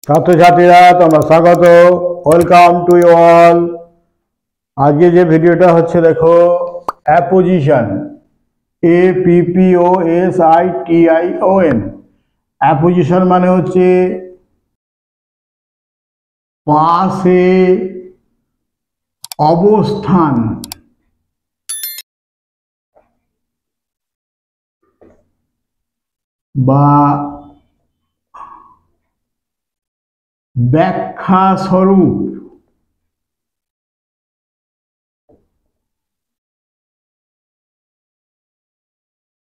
ছাত্রছাত্রীরা তোমরা স্বাগত, ওয়েলকাম টু ইউ অল। আজকে যে ভিডিওটা হচ্ছে দেখো অ্যাপোজিশন, APPOSITION। অ্যাপোজিশন মানে হচ্ছে পাশে অবস্থান বা ব্যাখ্যা স্বরূপ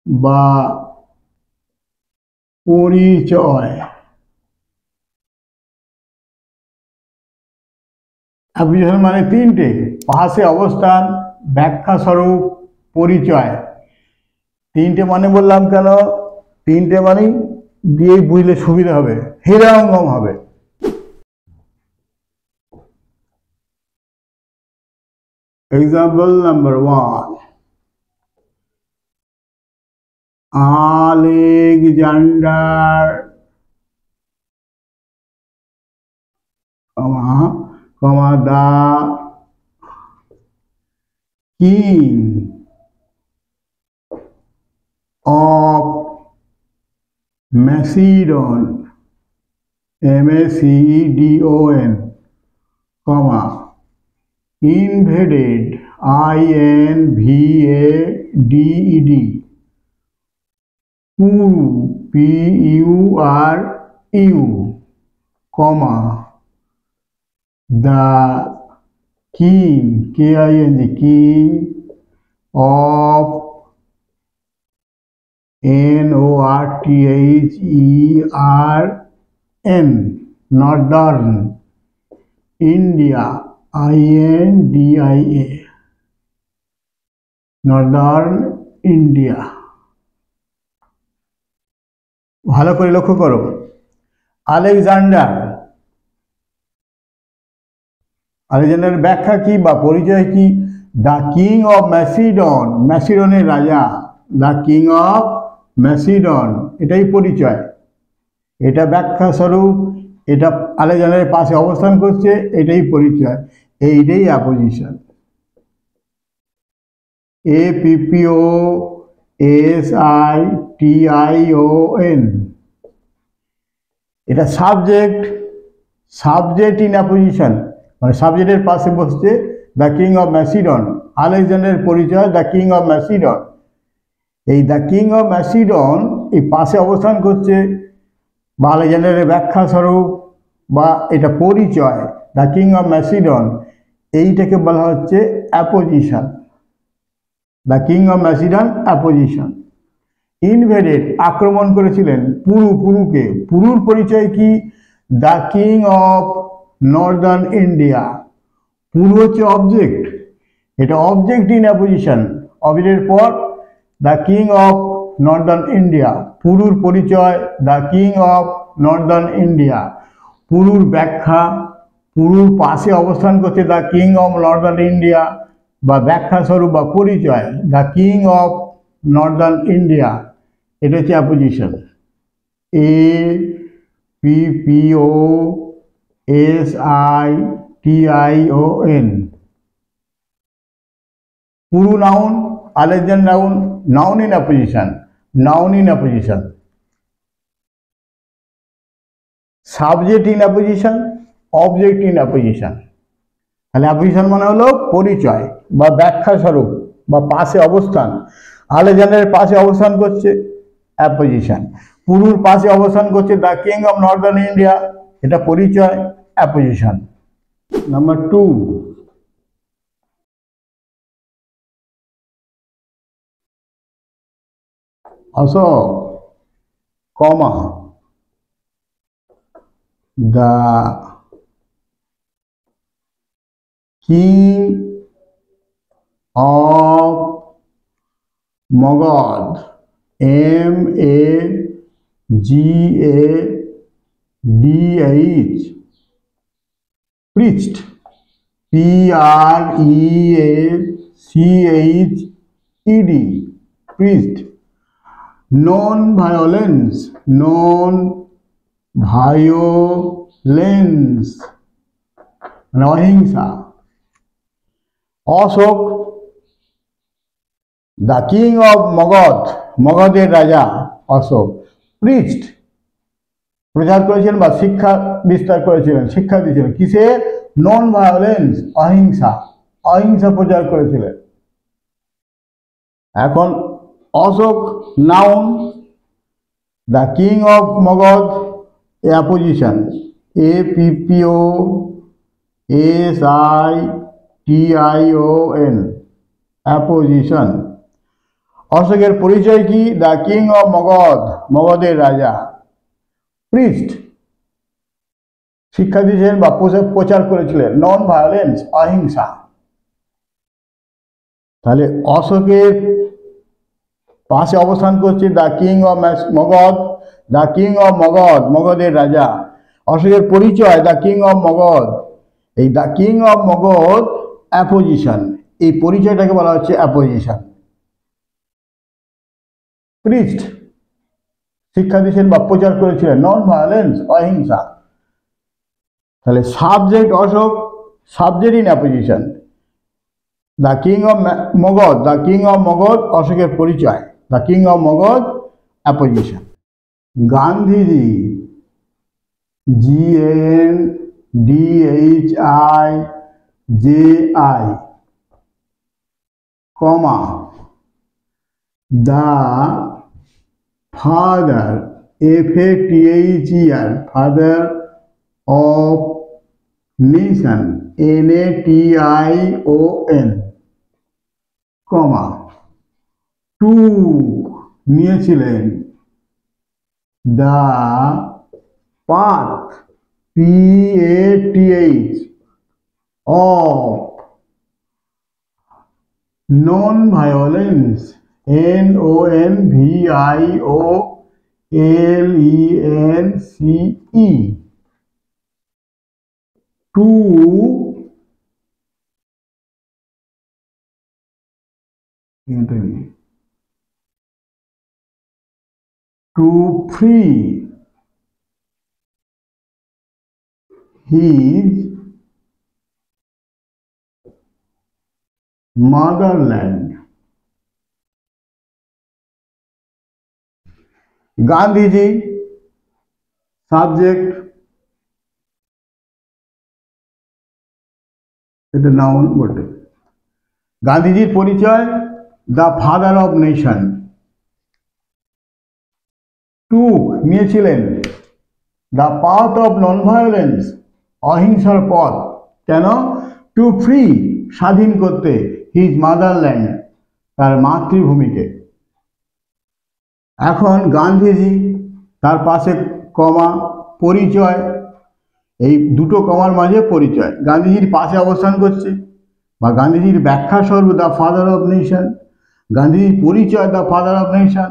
বা পরিচয়। অ্যাপোজিশন মানে তিনটে: পাশে অবস্থান, ব্যাখ্যা স্বরূপ, পরিচয়। তিনটে মানে বললাম কেন? তিনটে মানেই দিয়েই বুঝলে সুবিধা হবে, হৃদয়ঙ্গম হবে। Example number 1, Alexander, the king of Macedon, MACEDON, invaded, INVADED, Puru, PURU, the king, KING, king of NORTHERN, northern India, INDIA, northern India। ভালো করে লক্ষ্য করো, আলেকজান্ডারের ব্যাখ্যা কি বা পরিচয় কি? দ্য কিং অফ ম্যাসিডন, ম্যাসিডনের রাজা, দ্য কিং অফ ম্যাসিডন, এটাই পরিচয়, এটা ব্যাখ্যা স্বরূপ, এটা আলেকজান্ডারের পাশে অবস্থান করছে, এটাই পরিচয়, এইটাই অ্যাপোজিশন। APPOSITION, এটা সাবজেক্ট ইন অ্যাপোজিশন, মানে সাবজেক্টের পাশে বসছে দ্য কিং অফ ম্যাসিডন। আলেকজান্ডারের পরিচয় দ্য কিং অফ ম্যাসিডন। এই দ্য কিং অফ ম্যাসিডন এই পাশে অবস্থান করছে বা আলেকজান্ডারের ব্যাখ্যা স্বরূপ বা এটা পরিচয় দ্য কিং অফ ম্যাসিডন, এইটাকে বলা হচ্ছে apposition. The king of Macedon apposition. Invaded, আক্রমণ করেছিলেন পুরুকে। পুরুর পরিচয় কি? The king of northern India. Puru হচ্ছে অবজেক্ট, এটা অবজেক্ট ইন অ্যাপোজিশন। অবজেক্টের পর the king of northern India, পুরুর পরিচয় the king of northern India. পুরুর ব্যাখ্যা, পুরুর পাশে অবস্থান করছে the king of northern India বা ব্যাখ্যা স্বরূপ বা পরিচয় the king of northern India, এটা হচ্ছে apposition. APPOSITION। Puru noun, Alexander noun in apposition, noun in apposition. Subject in apposition, object in apposition. তাহলে অ্যাপোজিশন মানে হলো পরিচয় বা ব্যাখ্যা স্বরূপ বা পাশে অবস্থান। আলেকজান্ডারের পাশে অবস্থান করছে অ্যাপোজিশন। পুরুর পাশে অবস্থান করছে the king of northern India, এটা পরিচয়, apposition. Number 2, also, the king of Magad, MAGADH, preached, PREACHED, preached, non violence, non violence মানে অহিংসা। Ashoka, the king of Magadha, মগধের রাজা অশোক, প্রিচড প্রচার করেছিলেন বা শিক্ষা বিস্তার করেছিলেন, শিক্ষা দিয়েছিলেন কিসে? নন ভায়োলেন্স, অহিংসা, অহিংসা প্রচার করেছিলেন। এখন Ashoka noun, the king of Magadha apposition, APPOSITION apposition. অশোকের পরিচয় কি? দ্য কিং অফ মগধ, মগধের রাজা। প্রিস্ট শিক্ষা দিয়েছিলেন বা প্রচার করেছিলেন নন ভায়োলেন্স, অহিংসা। তাহলে অশোকের পাশে অবস্থান করছে the king of Magadha, the king of Magadha, মগধের রাজা। অশোকের পরিচয় দ্য কিং অফ মগধ। এই the king of Magadha apposition, এই পরিচয়টাকে বলা হচ্ছে অ্যাপোজিশন। প্রিস্ট শিক্ষা দিয়েছেন বা প্রচার করেছিলেন নন ভায়োলেন্স, অহিংসা। তাহলে subject Ashoka, subject in apposition. The king of Magadha, the king of Magadha অশোকের পরিচয়, the king of Magadha apposition. Gandhiji, GANDHIJI comma the father, FATHER, father of nation, NATION comma took নিয়েছিলেন the path, PATH of non-violence, NONVIOLENCE to free his motherland. Gandhiji subject, এটা noun বটে। গান্ধীজির পরিচয় the father of nation. Took নিয়েছিলেন the path of non violence, অহিংসার পথ। কেন? Two free স্বাধীন করতে, হিজ মাদারল্যান্ড তার মাতৃভূমিকে। এখন গান্ধীজি, তার পাশে কমা, পরিচয়, এই দুটো কমার মাঝে পরিচয়। গান্ধীজির পাশে অবস্থান করছে বা গান্ধীজির ব্যাখ্যা স্বরূপ দ্য ফাদার অফ নেশন, গান্ধীজির পরিচয় দ্য ফাদার অফ নেশন।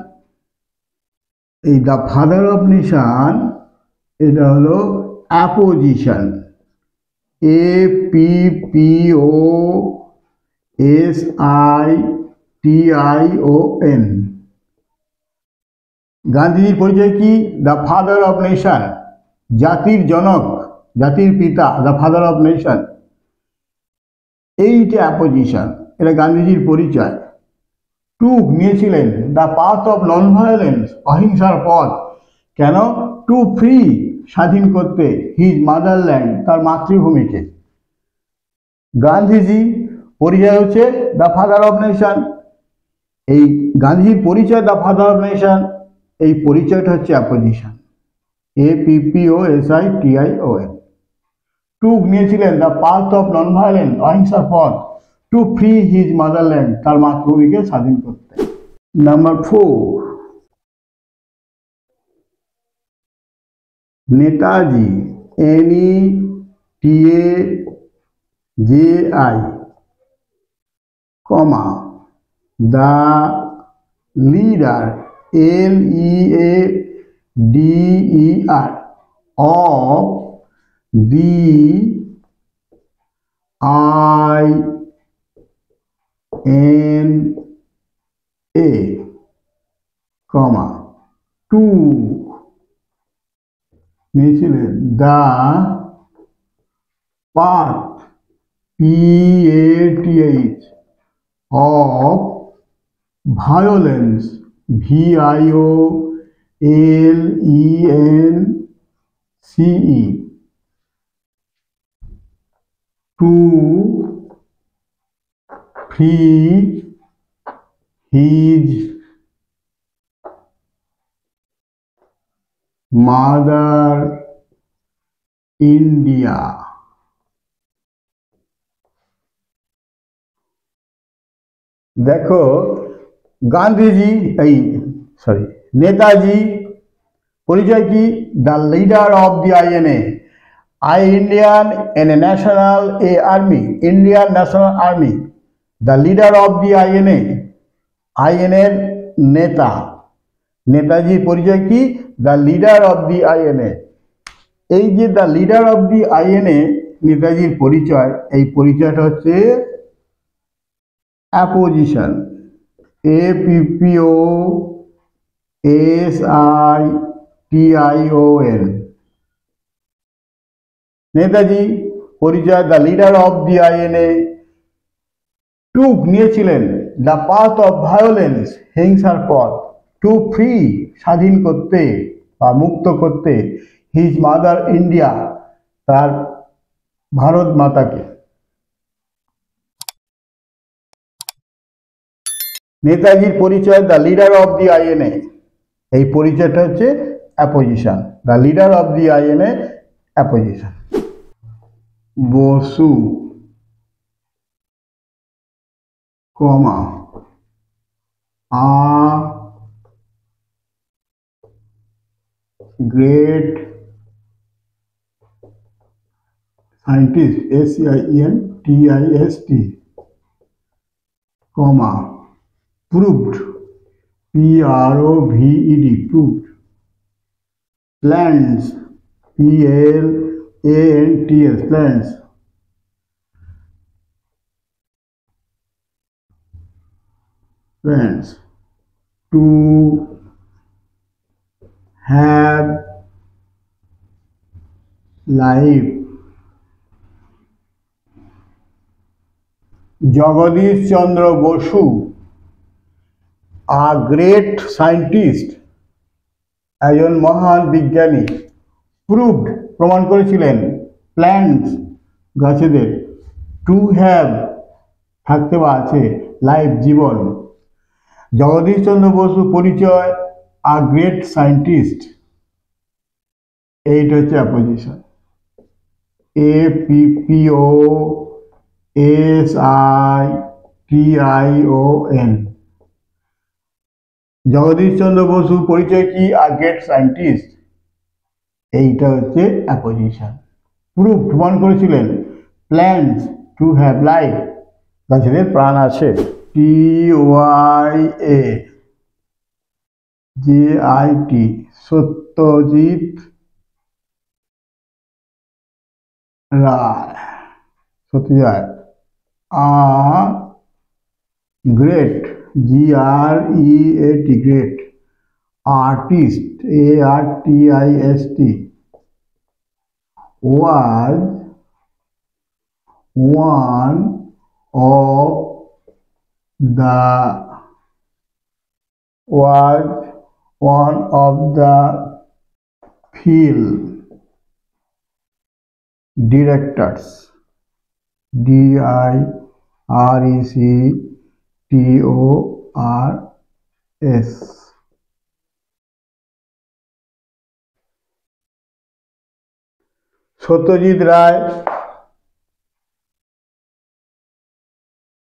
এই দ্য ফাদার অফ নেশন এটা হলো অ্যাপোজিশন, APPOSITION। গান্ধীজির পরিচয় কি? দ্য ফাদার অফ নেশন, জাতির জনক, জাতির পিতা, দ্য ফাদার অফ নেশন। এইটা অ্যাপোজিশন, এটা গান্ধীজির পরিচয়। টু নিয়েছিলেন the path of non violence, অহিংসার পথ। কেন? টু ফ্রি স্বাধীন করতে, হিজ মাদারল্যান্ড তার মাতৃভূমিকে। গান্ধীজি পরিচয় হচ্ছে দ্য ফাদার অফ নেশন, এই গান্ধীজির পরিচয় দ্য ফাদার অফ নেশন, এই পরিচয়টা হচ্ছে অ্যাপোজিশন, APPOSITION। টু নিয়েছিলেন the path of non violence, অহিংসার পথ, টু ফ্রি হিজ মাদারল্যান্ড তার মাতৃভূমিকে স্বাধীন করতে। Number 4, Netaji, NETAJI comma the leader, LEADER of the INA comma took নিয়েছিলেন, the path PATH of violence VIOLENCE to free his mother India. দেখো গান্ধীজি নেতাজি পরিচয় কি? The leader of the INA, Indian national army, Indian national army, the leader of the INA, এর নেতা। নেতাজির পরিচয় কি? The leader of the INA। এই যে the leader of the INA নেতাজির পরিচয়, এই পরিচয়টা হচ্ছে অ্যাপোজিশন, APPOSITION। নেতাজি পরিচয় the leader of the INA টুক নিয়েছিলেন দ্য পাথ অফ ভায়োলেন্স, হিংসার পথ, টু ফ্রি স্বাধীন করতে বা মুক্ত করতে, হিজ মাদার ইন্ডিয়া তার ভারত মাতাকে। নেতাজির পরিচয় the leader of the INA, এই পরিচয়টা হচ্ছে apposition, the leader of the INA apposition. Bose comma a great scientist SCIENTIST comma proved PROVED proved plans PLANTS plans to have life। Jagadish Chandra Bose a great scientist, একজন মহান বিজ্ঞানী, প্রুভড প্রমাণ করেছিলেন, plants গাছেদের, to have থাকতে বা আছে, লাইফ জীবন। জগদীশ চন্দ্র বসু পরিচয় আ গ্রেট সায়েন্টিস্ট, এইটা হচ্ছে অ্যাপোজিশন, APPOSITION। জগদীশ চন্দ্র বসু পরিচয় কি? আ গ্রেট সায়েন্টিস্ট, এইটা হচ্ছে অ্যাপোজিশন। প্রুফ প্রমাণ করেছিলেন, প্ল্যান্টস টু হ্যাভ লাইফ গাছেদের প্রাণ আছে। TYAJIT Satyajit Ray, Satyajit a great GREAT great artist ARTIST was one of the film directors DIRECTORS। Satyajit Ray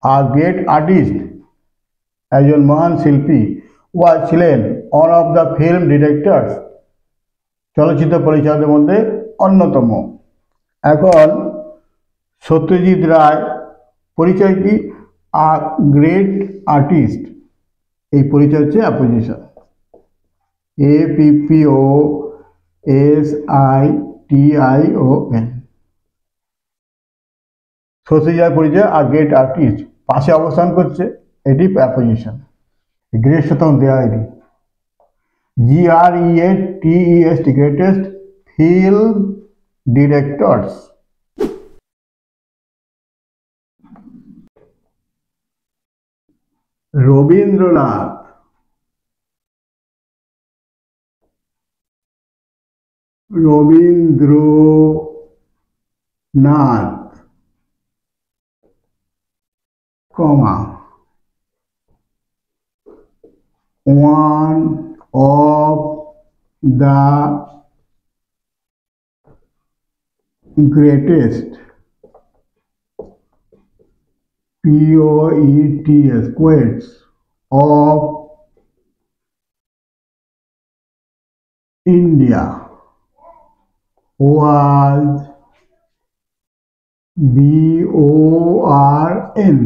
a great artist, একজন মহান শিল্পী, ওয়া ছিলেন one of the film directors, চলচ্চিত্র পরিচালকদের মধ্যে অন্যতম। এখন সত্যজিৎ রায় পরিচয় কি? আ গ্রেট আর্টিস্ট, এই পরিচয় হচ্ছে অ্যাপোজিশন, APPOSITION। সত্যজিৎ রায় পরিচয় আ গ্রেট আর্টিস্ট, পাশে অবস্থান করছে, এটি অ্যাপোজিশন। গ্রেট শতকম দেওয়া এটি। GREATEST, greatest film directors. Rabindranath, Rabindranath, comma, one of the greatest, poets, poets of India was born in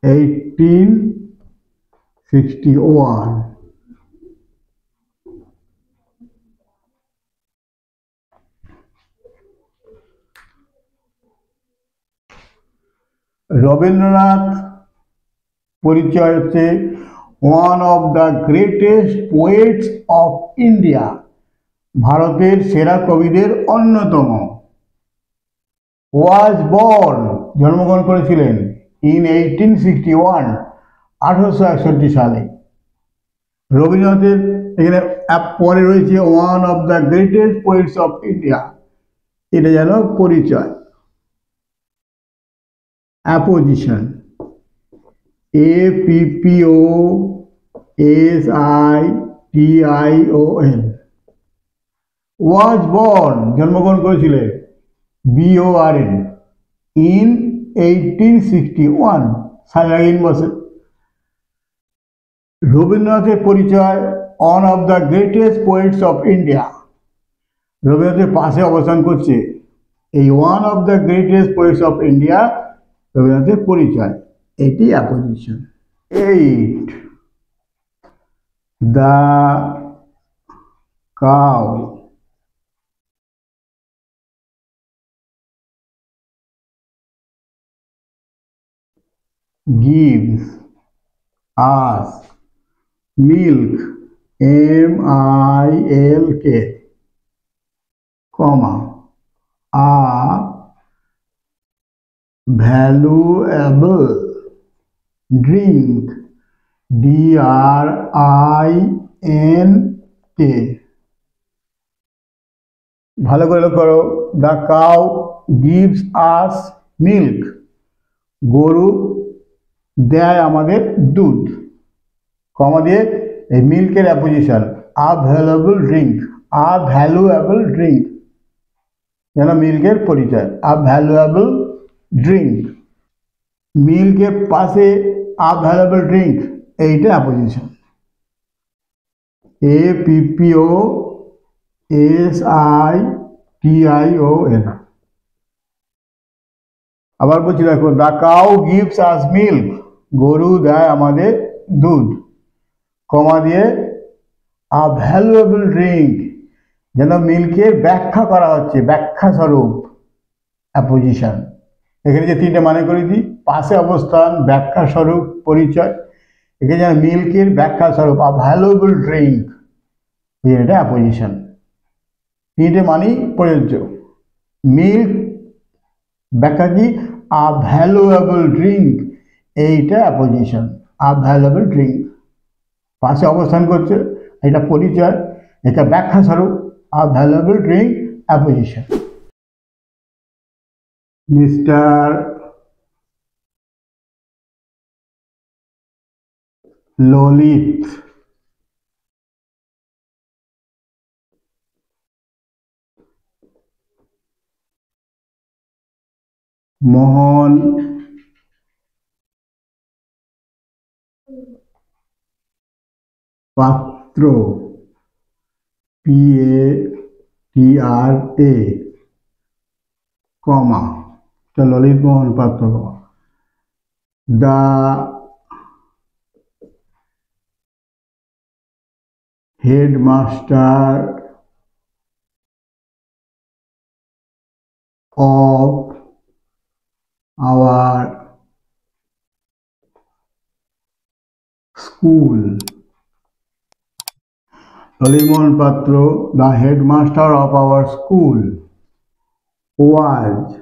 1861. Rabindranath পরিচয় হচ্ছে one of the greatest poets of India, ভারতের সেরা কবিদের অন্যতম। ওয়াজ বর্ন, জন্মগ্রহণ করেছিলেন ইন 1861, 1861 সালে। রবীন্দ্রনাথের এখানে পরে রয়েছে one of the greatest poets of India, এটা যেন পরিচয়। অ্যাপোজিশন, APPOSITION, ওয়াজ বর্ন, জন্মগ্রহণ করেছিলেন BORN ইন 1861 সালের আগের বছর। রবীন্দ্রনাথের পরিচয় one of the greatest poets of India, রবীন্দ্রনাথের পাশে অবস্থান করছে এই one of the greatest poets of India, রবীন্দ্রনাথের পরিচয়, এটি apposition. 8. The cow gives us milk, MILK, comma, a valuable drink, DRINK। ভালো করে লক্ষ্য করো, the cow gives us milk, গরু দেয় আমাদের দুধ, কমা দিয়ে এই মিল্কের apposition a valuable drink, a valuable drink যেন মিল্কের পরিচয়, আ ভ্যালুয়েবল ড্রিঙ্ক। মিল্কের পাশে আ ভ্যালুয়েবল ড্রিঙ্ক, এইটা অ্যাপোজিশন। APPOSITION। আবার বলছি দেখো, the cow gives us milk, গরু দেয় আমাদের দুধ, কমা দিয়ে আ ভ্যালুয়েবল ড্রিঙ্ক যেন মিল্কের ব্যাখ্যা করা হচ্ছে, ব্যাখ্যা স্বরূপ, অ্যাপোজিশন। এখানে যে তিনটে মানে করে দিই, পাশে অবস্থান, ব্যাখ্যা স্বরূপ, পরিচয়, এখানে যেন মিল্কের ব্যাখ্যা স্বরূপ আ ভ্যালুয়েবল ড্রিঙ্ক, এটা অ্যাপোজিশন। তিনটে মানেই প্রযোজ্য। মিল্ক ব্যাখ্যা কি, আ ভ্যালুয়েবল ড্রিঙ্ক, এইটা অ্যাপোজিশন, আ ভ্যালুয়েবল ড্রিঙ্ক। পাশে অবস্থান করছে, এটা পরিচয়, এটা ব্যাখ্যা স্বরূপ, a valuable drink, apposition. Mister Lalit Mohan Patra, PATRA, comma, Lalit Mohan Patra, the headmaster of our school, Lalimon Patro, the headmaster of our school, was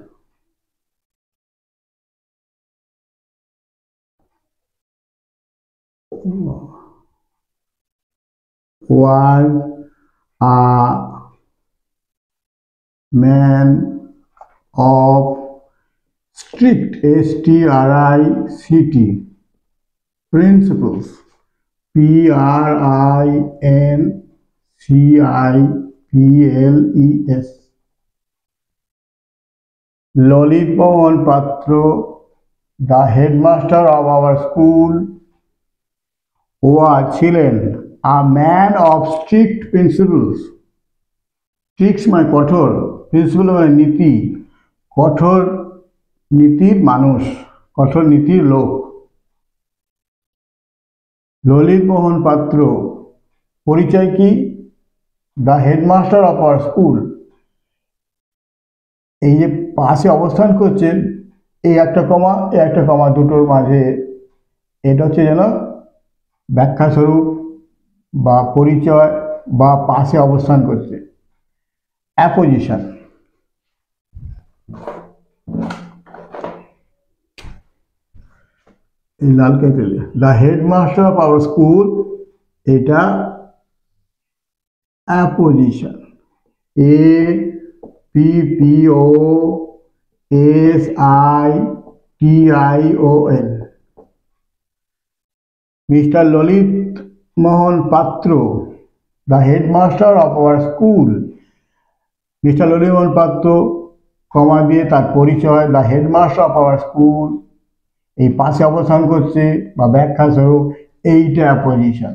a man of strict strict principles, principles. Lollipon Patro, the headmaster of our school, ছিলেন a man of strict principles. Strict মানে কঠোর, principal মানে নীতি, কঠোর নীতির মানুষ, কঠোর নীতির লোক। ললিত মোহন পাত্র পরিচয় কি? The headmaster of our school. এই যে পাশে অবস্থান করছেন, এই একটা কমা দুটোর মাঝে, এটা হচ্ছে যেন ব্যাখ্যাস্বরূপ বা পরিচয় বা পাশে অবস্থান করছে, অ্যাপোজিশন। এই লাল কেটেলে the headmaster of our school, এটা apposition, APPOSITION। Mr. Lalit Mohan Patro, the headmaster of our school. Mr. Lalit Mohan Patro, কমা দিয়ে তার পরিচয়, the headmaster of our school, এই পাশে অবস্থান করছে বা ব্যাখ্যা স্বরূপ, এইটা অ্যাপোজিশন।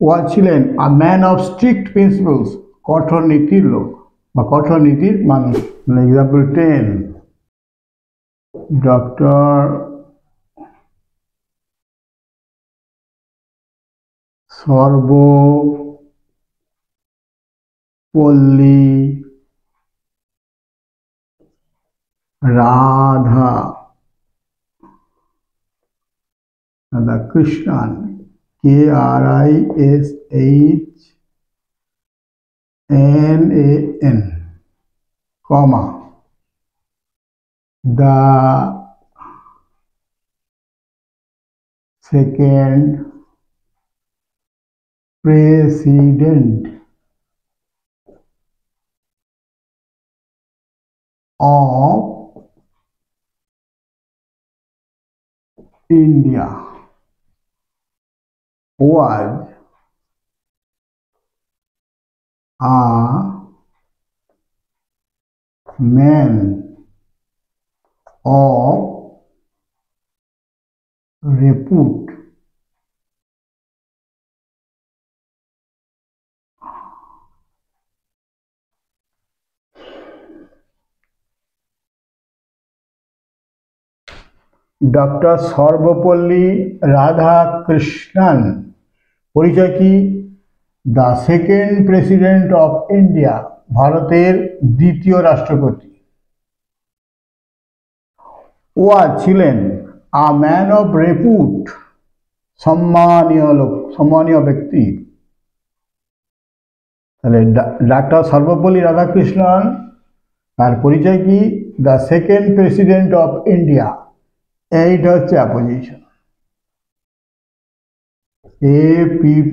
ও ছিলেন a man of strict principles, কঠোর নীতির লোক বা কঠোর নীতির মানুষ। Example 10, doctor Sarvepalli Radhakrishnan, KRISHNAN, comma, the second president of India was a man of repute. Doctor Sarvepalli Radhakrishnan পরিচয় কি? The second president of India, ভারতের দ্বিতীয় রাষ্ট্রপতি। ও ছিলেন আ ম্যান অফ রেপুট, সম্মানীয় লোক, সম্মানীয় ব্যক্তি। তাহলে ডাক্তার সর্বপল্লী রাধাকৃষ্ণন, তার পরিচয় কি? The second president of India, এইটা হচ্ছে apposition. APPOSITION,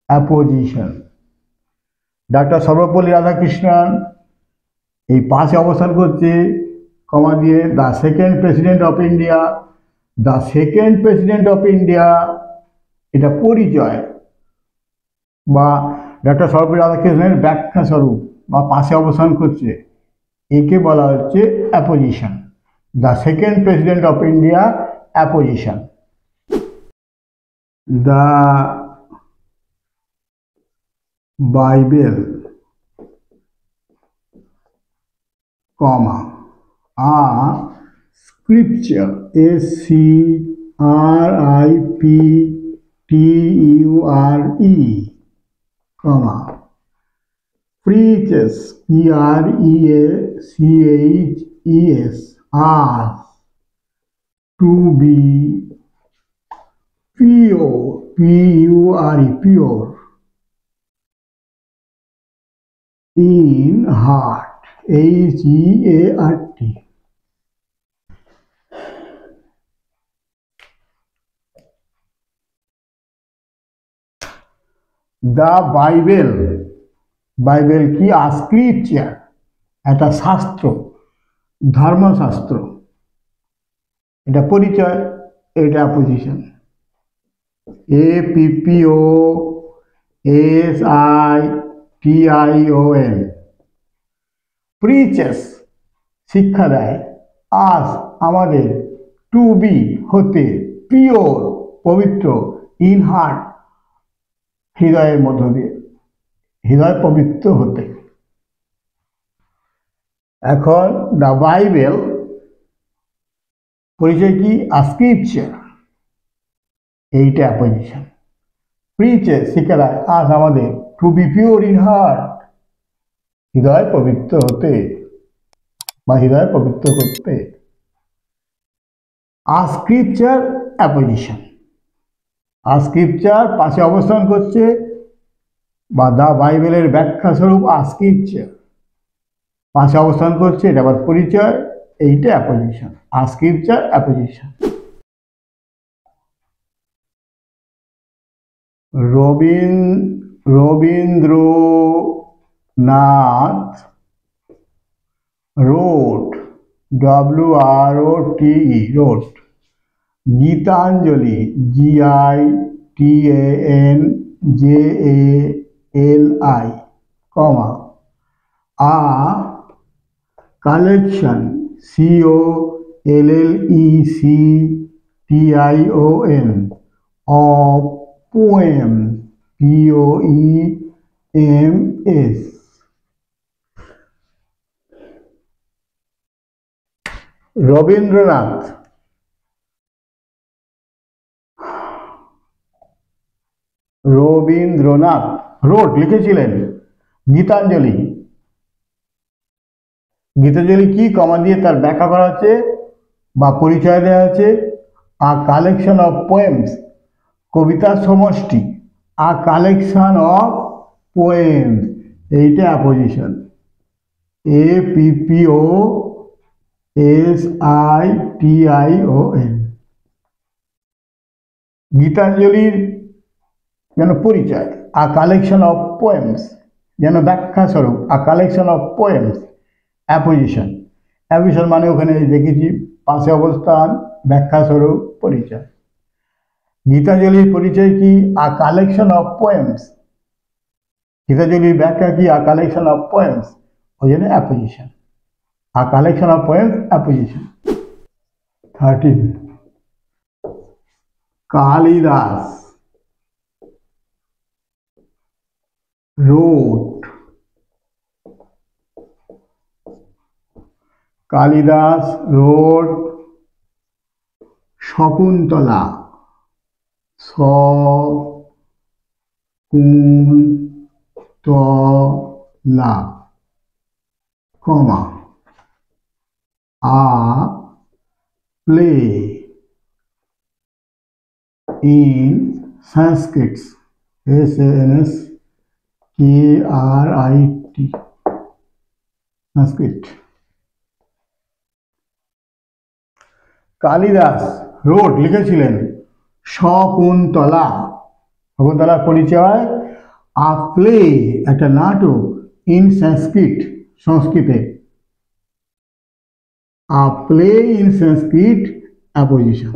apposition. Doctor Sarvepalli Radhakrishnan এই পাশে অবস্থান করছে কমা দিয়ে, the second president of India. The second president of India, এটা পরিচয় বা ডাক্তার সর্বপল্লী রাধাকৃষ্ণনের ব্যাখ্যা স্বরূপ বা পাশে অবস্থান করছে, একে বলা হচ্ছে apposition. The second president of India, apposition. The Bible, comma, a scripture, SCRIPTURE, comma, preaches, PREACHES, as to be pure, P U R E, pure, in heart, HEART. The Bible, Bible কি? স্ক্রিপচার, একটা শাস্ত্র, ধর্মশাস্ত্র। এটা পরিচয়, এটা পজিশন। APPOSITION, প্রিচেস, শিক্ষা দেয়, আস, আমাদের, to B, হতে, পিওর, পবিত্র, ইন হার্ট, হৃদয়ের মধ্য দিয়ে, হৃদয় পবিত্র হতে। এখন দ্য বাইবেল পরিচয় কি? স্ক্রিপচার, এইটা অ্যাপোজিশন। প্রিচেস, শিক্ষা দেয়, আজ আমাদের, to be pure in heart, হৃদয় পবিত্র হতে বা হৃদয় পবিত্র করতে। স্ক্রিপচার অ্যাপোজিশন, স্ক্রিপচার পাশে অবস্থান করছে বা দ্য বাইবেলের ব্যাখ্যা স্বরূপ স্ক্রিপচার পাশে অবস্থান করছে, এটা আবার পরিচয়, এইটা apposition. Scripture apposition. Rabindranath wrote, WROTE, wrote, Gitanjali, GITANJALI, comma, a collection, COLLECTION, of poems, POEMS. Rabindranath wrote, লিখেছিলেন গীতাঞ্জলি। গীতাঞ্জলি কি? কমা দিয়ে তার ব্যাখ্যা করা হচ্ছে বা পরিচয় দেওয়া হচ্ছে, আ কালেকশন অফ পোয়েমস, কবিতার সমষ্টি, আ কালেকশন অফ পোয়েমস, এইটা অ্যাপোজিশন। APPOSITION, গীতাঞ্জলির যেন পরিচয়, আ কালেকশন অফ পোয়েমস, যেন ব্যাখ্যা স্বরূপ, আ collection of poems, apposition. Apposition মানে ওখানে দেখেছি পাশে অবস্থান, ব্যাখ্যা স্বরূপ, পরিচয়। গীতাঞ্জলির পরিচয় কি? A collection of poems. গীতাঞ্জলির ব্যাখ্যা কি? আ কালেকশন অফ পোয়েমস, ওই জন্য apposition. A collection of poems, apposition. 13, Kalidas wrote, Kalidas wrote Shakuntala, Shakuntala, comma, a play in Sanskrit, SANSKRIT, Sanskrit. Kalidas wrote, লিখেছিলেন, শকুন্তলা, শকুন্তলার পরিচয়, আ প্লে, একটা নাটক, ইন সংস্কৃত, সংস্কৃতে, আ play in Sanskrit, apposition.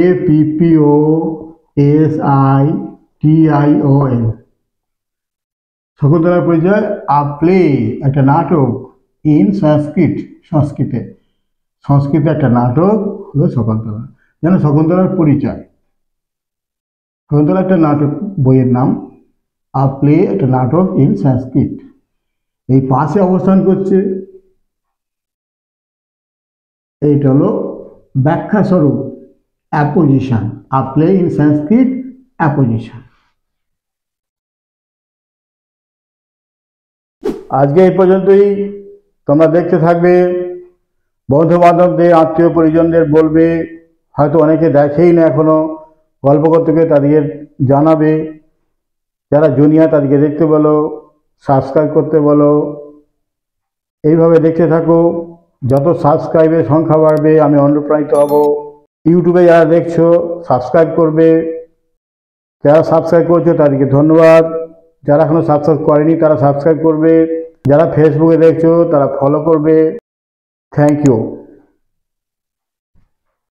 APPOSITION, শকুন্তলার পরিচয়, আ প্লে, একটা নাটক, ইন সংস্কৃত, সংস্কৃতে, সংস্কৃতে একটা নাটক হলো শকুন্তলা। যেন শকুন্তলার পরিচয়, শকুন্তলা একটা নাটক, বইয়ের নাম, আ প্লে, একটা নাটক, ইন সংস্কৃত। এই পাশে অবস্থান করছে, এইটা হলো ব্যাখ্যা স্বরূপ, apposition. A play in Sanskrit, apposition. আজকে এই পর্যন্তই। তোমরা দেখতে থাকবে বন্ধু বান্ধবদের আত্মীয় পরিজনদের বলবে, হয়তো অনেকে দেখেই না এখনো, গল্প করতে গিয়ে তাদেরকে জানাবে, যারা জুনিয়র তাদেরকে দেখতে বলো, সাবস্ক্রাইব করতে বলো। এইভাবে দেখতে থাকো, যত সাবস্ক্রাইবের সংখ্যা বাড়বে আমি অনুপ্রাণিত হব। ইউটিউবে যারা দেখছো সাবস্ক্রাইব করবে, যারা সাবস্ক্রাইব করছো তাদেরকে ধন্যবাদ, যারা এখনো সাবস্ক্রাইব করেনি তারা সাবস্ক্রাইব করবে, যারা ফেসবুকে দেখছো তারা ফলো করবে। Thank you.